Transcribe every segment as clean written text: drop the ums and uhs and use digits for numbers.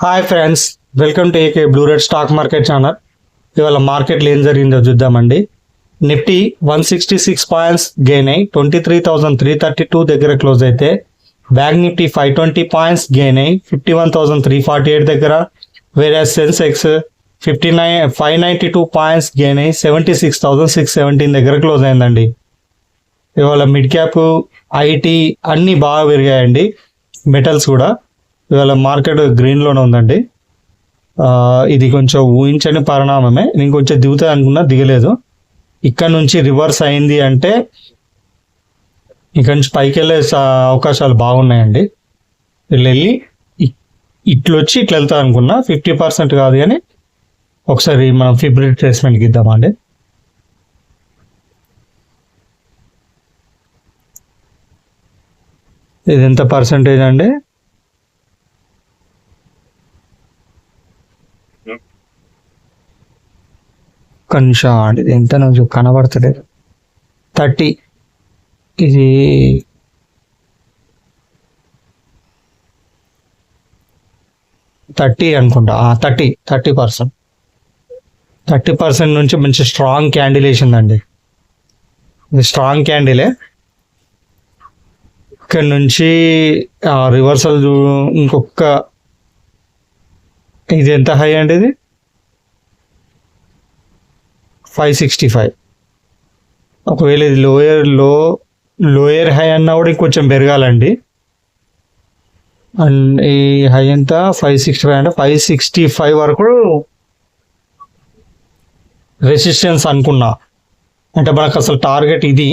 Hi friends, welcome to AK blue red stock market channel. ఇవాళ మార్కెట్లో ఏం జరిగిందో చూద్దామండి. నిఫ్టీ 166 పాయింట్స్ గెయిన్ అయ్యి 23,332 దగ్గర క్లోజ్ అయితే, బ్యాంక్ నిఫ్టీ 520 పాయింట్స్ గెయిన్ అయ్యి 51,348 దగ్గర, వేరే సెన్సెక్స్ 592 పాయింట్స్ గెయిన్ అయ్యి 76,617 దగ్గర క్లోజ్ అయిందండి. ఇవాళ మిడ్ క్యాప్, ఐటీ అన్నీ బాగా పెరిగాయండి. మెటల్స్ కూడా ఇవాళ మార్కెట్ గ్రీన్లోనే ఉందండి. ఇది కొంచెం ఊహించని పరిణామమే. నేను కొంచెం దిగుతుంది అనుకున్నా, దిగలేదు. ఇక్కడ నుంచి రివర్స్ అయింది అంటే ఇక్కడ నుంచి పైకి వెళ్ళే అవకాశాలు బాగున్నాయండి. వెళ్ళి ఇట్లా వచ్చి ఇట్లా వెళ్తా అనుకున్నా. 50% కాదు కానీ ఒకసారి మనం ఫిబ్ రిట్రేస్మెంట్కి ఇద్దామండి. ఇది ఎంత పర్సంటేజ్ అండి? నిమిషం అండి, ఇది ఎంత నాకు కనబడతలేదు. 30, ఇది 30 అనుకుంటా. 30% నుంచి మంచి స్ట్రాంగ్ క్యాండిల్ వేసిందండి. ఇది స్ట్రాంగ్ క్యాండిలే. ఇక్కడ నుంచి రివర్సల్ ఇంకొక, ఇది ఎంత హై అండి? ఇది 565. ఒకవేళ ఇది లోయర్ హై అన్నా కూడా ఇంకొంచెం పెరగాలండి. అండ్ ఈ హై ఎంత 565 అంటే 565 వరకు రెసిస్టెన్స్ అనుకున్నా. అంటే మనకు అసలు టార్గెట్ ఇది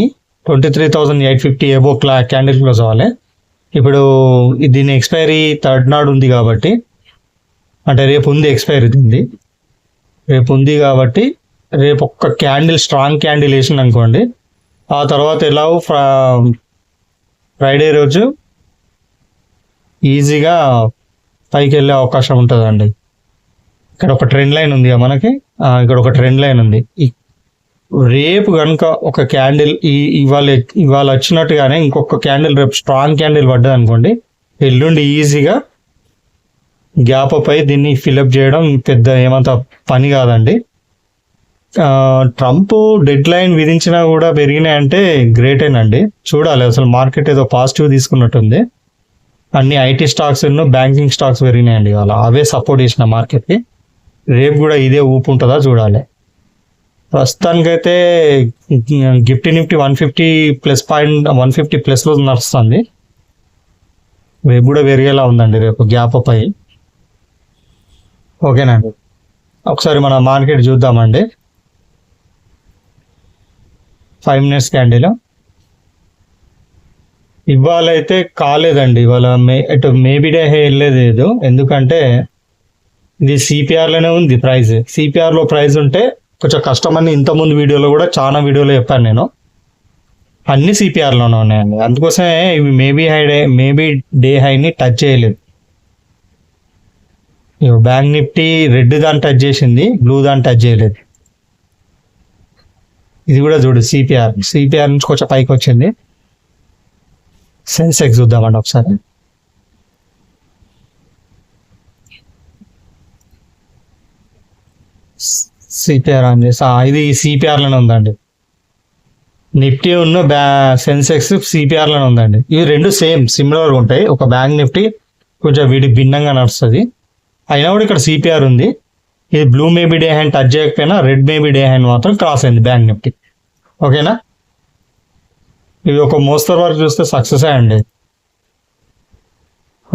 23,850 ఎబో క్యాండిల్ క్లోజ్ అవ్వాలి. ఇప్పుడు దీని ఎక్స్పైరీ 3rd నాడు ఉంది కాబట్టి, అంటే రేపు ఉంది ఎక్స్పైరీ, ఉంది రేపు ఉంది కాబట్టి, రేపు ఒక్క క్యాండిల్ స్ట్రాంగ్ క్యాండిల్ వేసింది అనుకోండి, ఆ తర్వాత ఎలా ఫ్రైడే రోజు ఈజీగా పైకి వెళ్ళే అవకాశం ఉంటుందండి. ఇక్కడ ఒక ట్రెండ్ లైన్ ఉంది మనకి, ఇక్కడ ఒక ట్రెండ్ లైన్ ఉంది. రేపు కనుక ఒక క్యాండిల్ ఇవాళ వచ్చినట్టుగానే ఇంకొక క్యాండిల్ రేపు స్ట్రాంగ్ క్యాండిల్ పడ్డది అనుకోండి, ఎల్లుండి ఈజీగా గ్యాప్ అప్ అయి దీన్ని ఫిల్అప్ చేయడం పెద్ద ఏమంత పని కాదండి. ట్రంప్ డెడ్ లైన్ విధించినా కూడా పెరిగినాయంటే గ్రేటేనండి. చూడాలి, అసలు మార్కెట్ ఏదో పాజిటివ్ తీసుకున్నట్టుంది. అన్ని ఐటీ స్టాక్స్, బ్యాంకింగ్ స్టాక్స్ పెరిగినాయండి ఇవాళ. అవే సపోర్ట్ చేసిన మార్కెట్కి. రేపు కూడా ఇదే ఊపు ఉంటుందా చూడాలి. ప్రస్తుతానికైతే నిఫ్టీ 150+ నడుస్తుంది. రేపు కూడా పెరిగేలా ఉందండి, రేపు గ్యాప్ అప్ అయ్యి. ఓకేనండి, ఒకసారి మన మార్కెట్ చూద్దామండి. 5 minutes క్యాండిల్ ఇవాళ అయితే కాలేదండి. ఇవాళ మేబీ డే వెళ్ళలేదు, ఎందుకంటే ఇది సిపిఆర్లోనే ఉంది ప్రైస్. సిపిఆర్లో ప్రైస్ ఉంటే కొంచెం కష్టమని ఇంతకుముందు వీడియోలో కూడా చాలా వీడియోలో చెప్పాను నేను. అన్ని సిపిఆర్లోనే ఉన్నాయండి, అందుకోసమే ఇవి మేబీ డే హైని టచ్ చేయలేదు. బ్యాంక్ నిఫ్టీ రెడ్ దాన్ని టచ్ చేసింది, బ్లూ దాన్ని టచ్ చేయలేదు. ఇది కూడా చూడు, సిపిఆర్ నుంచి కొంచెం పైకి వచ్చింది. సెన్సెక్స్ చూద్దామండి ఒకసారి. సిపిఆర్ ఆన్ చేసి, ఇది సిపిఆర్లోనే ఉందండి. నిఫ్టీ సెన్సెక్స్ సిపిఆర్లోనే ఉందండి. ఇవి రెండు సిమిలర్గా ఉంటాయి. ఒక బ్యాంక్ నిఫ్టీ కొంచెం వీడికి భిన్నంగా నడుస్తుంది, అయినా కూడా ఇక్కడ సిపిఆర్ ఉంది. ఇది blue maybe day hand touch చేయకపోయినా రెడ్ మేబీ డే హ్యాండ్ మాత్రం క్రాస్ అయింది బ్యాంక్ నిఫ్టీ. ఓకేనా, ఇది ఒక మోస్తరు వరకు చూస్తే సక్సెస్ అండి.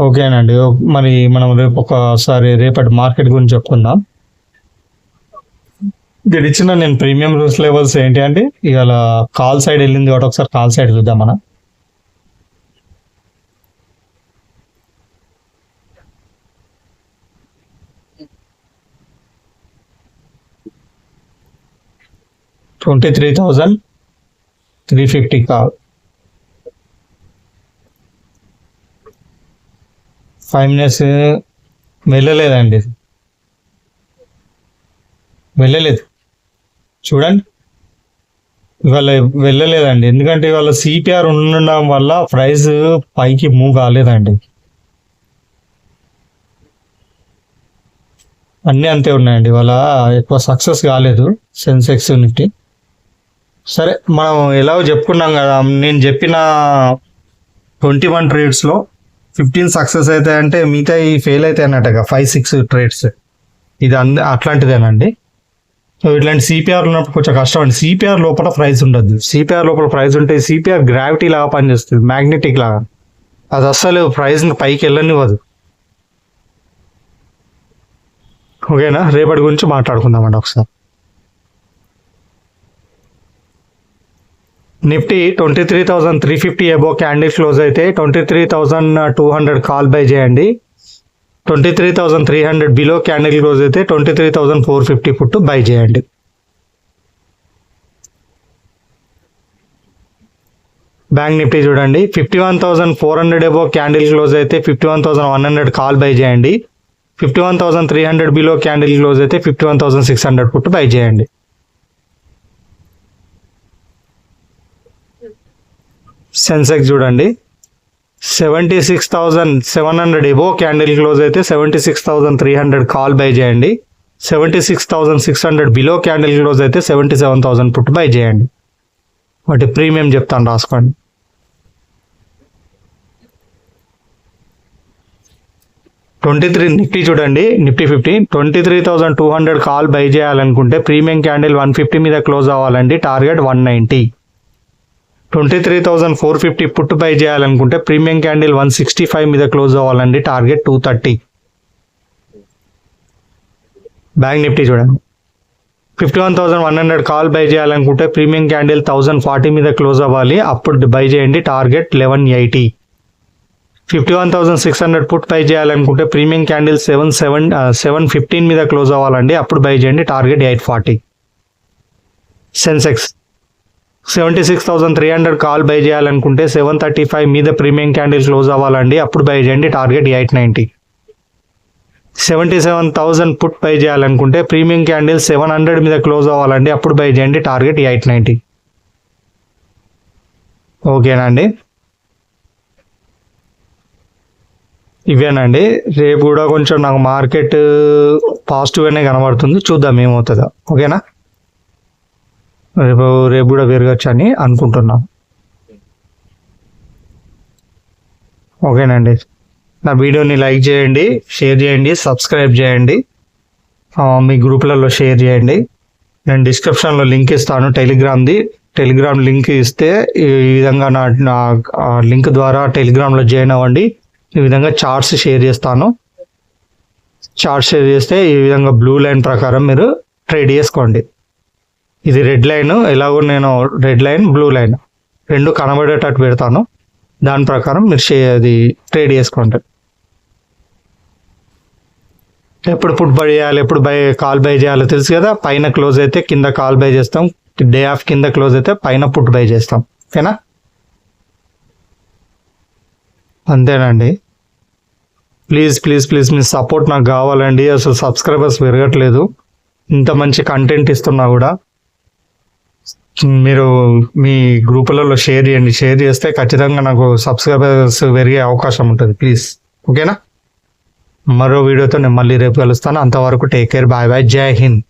ఓకేనండి, మరి మనం రేపు ఒకసారి రేపటి మార్కెట్ గురించి చెప్పుకుందాం. ఇది ఇచ్చిన నేను ప్రీమియం రూల్స్ లెవెల్స్ ఏంటి అంటే, ఇవాళ కాల్ సైడ్ వెళ్ళింది కాబట్టి ఒకసారి కాల్ సైడ్ చూద్దాం మనం. $23,350 కాల్. 5 minutes వెళ్ళలేదండి, వెళ్ళలేదు. చూడండి, ఇవాళ వెళ్ళలేదండి, ఎందుకంటే ఇవాళ సిపిఆర్ ఉండడం వల్ల ప్రైస్ పైకి మూవ్ కాలేదండి. అన్నీ అంతే ఉన్నాయండి. ఇవాళ ఎక్కువ సక్సెస్ కాలేదు సెన్సెక్స్ నిఫ్టీ. సరే మనం ఎలాగో చెప్పుకున్నాం కదా, నేను చెప్పిన 21 ట్రేడ్స్లో 15 సక్సెస్ అవుతాయంటే మిగతా ఈ ఫెయిల్ అవుతాయి అన్నట్టుగా 5-6 ట్రేడ్స్. ఇది అట్లాంటిదేనండి. సో ఇట్లాంటి సిపిఆర్ ఉన్నప్పుడు కొంచెం కష్టం అండి. సిపిఆర్ లోపల ప్రైస్ ఉండదు. సిపిఆర్ లోపల ప్రైస్ ఉంటే సిపిఆర్ గ్రావిటీ లాగా పనిచేస్తుంది, మ్యాగ్నెటిక్ లాగా. అది అస్సలు ప్రైస్ని పైకి వెళ్ళనివ్వదు. ఓకేనా, రేపటి గురించి మాట్లాడుకుందామండి ఒకసారి. నిఫ్టీ 23,350 అబోవ్ క్యాండిల్ క్లోజ్ అయితే 23,200 కాల్ బై చేయండి. 23,300 బిలో క్యాండిల్ క్లోజ్ అయితే 23,450 పుట్టు బై చేయండి. బ్యాంక్ నిఫ్టీ చూడండి, 51,400 అబోవ్ క్యాండిల్ క్లోజ్ అయితే 51,100 కాల్ బై చేయండి. 51,300 బిలో క్యాండిల్ క్లోజ్ అయితే 51,600 పుట్టు బై చేయండి. సెన్సెక్స్ చూడండి, 76,700 ఎబో క్యాండిల్ క్లోజ్ అయితే 76,300 కాల్ బై చేయండి. 76,600 బిలో క్యాండిల్ క్లోజ్ అయితే 77,000 పుట్ బై చేయండి. వాటి ప్రీమియం చెప్తాను, రాసుకోండి. నిఫ్టీ చూడండి, నిఫ్టీ 50 23,200 కాల్ బై చేయాలనుకుంటే ప్రీమియం క్యాండిల్ 150 మీద క్లోజ్ అవ్వాలండి, టార్గెట్ 190. 23,450 పుట్టు బై చేయాలనుకుంటే ప్రీమియం క్యాండిల్ 165 మీద క్లోజ్ అవ్వాలండి, టార్గెట్ 230. బ్యాంక్ నిఫ్టీ చూడండి, 51,100 కాల్ బై చేయాలనుకుంటే ప్రీమియం క్యాండిల్ 1,040 మీద క్లోజ్ అవ్వాలి, అప్పుడు బై చేయండి, టార్గెట్ 1180. 51,600 పుట్ బై చేయాలనుకుంటే ప్రీమియం క్యాండిల్ 715 మీద క్లోజ్ అవ్వాలండి, అప్పుడు బై చేయండి, టార్గెట్ 840. సెన్సెక్స్ 76,300 కాల్ బై చేయాలనుకుంటే 735 మీద ప్రీమియం క్యాండిల్ క్లోజ్ అవ్వాలండి, అప్పుడు బై చేయండి, టార్గెట్ 890. 77,000 పుట్ బై చేయాలనుకుంటే ప్రీమియం క్యాండిల్ 700 మీద క్లోజ్ అవ్వాలండి, అప్పుడు బై చేయండి, టార్గెట్ 890. ఓకేనండి, ఇవేనండి. రేపు కూడా కొంచెం నాకు మార్కెట్ పాజిటివ్గానే కనబడుతుంది, చూద్దాం ఏమవుతుందో. ఓకేనా, రేపు కూడా పెరగచ్చు అని అనుకుంటున్నాం. ఓకేనండి, నా వీడియోని లైక్ చేయండి, షేర్ చేయండి, సబ్స్క్రైబ్ చేయండి, మీ గ్రూపులలో షేర్ చేయండి. నేను డిస్క్రిప్షన్లో లింక్ ఇస్తాను టెలిగ్రామ్ లింక్ ఇస్తే ఈ విధంగా నా లింక్ ద్వారా టెలిగ్రామ్లో జాయిన్ అవ్వండి. ఈ విధంగా చార్ట్స్ షేర్ చేస్తాను. చార్ట్స్ షేర్ చేస్తే ఈ విధంగా బ్లూ లైన్ ప్రకారం మీరు ట్రేడ్ చేసుకోండి. ఇది రెడ్ లైన్, ఎలాగో నేను రెడ్ లైన్ బ్లూ లైన్ రెండు కనబడేటట్టు పెడతాను, దాని ప్రకారం మీరు అది ట్రేడ్ చేసుకోండి. ఎప్పుడు పుట్ బై చేయాలి, ఎప్పుడు కాల్ బై చేయాలో తెలుసు కదా. పైన క్లోజ్ అయితే కింద కాల్ బై చేస్తాం, డే ఆఫ్ కింద క్లోజ్ అయితే పైన పుట్ బై చేస్తాం. ఓకేనా, అంతేనండి. Please please please me support నాకు కావాలండి. అసలు సబ్స్క్రైబర్స్ పెరగట్లేదు, ఇంత మంచి కంటెంట్ ఇస్తున్నా కూడా. మీరు మీ గ్రూపులలో షేర్ చేయండి, షేర్ చేస్తే ఖచ్చితంగా నాకు సబ్స్క్రైబర్స్ పెరిగే అవకాశం ఉంటుంది. ప్లీజ్, ఓకేనా. మరో వీడియోతో నేను మళ్ళీ రేపు కలుస్తాను. అంతవరకు టేక్ కేర్, బాయ్ బాయ్, జై హింద్.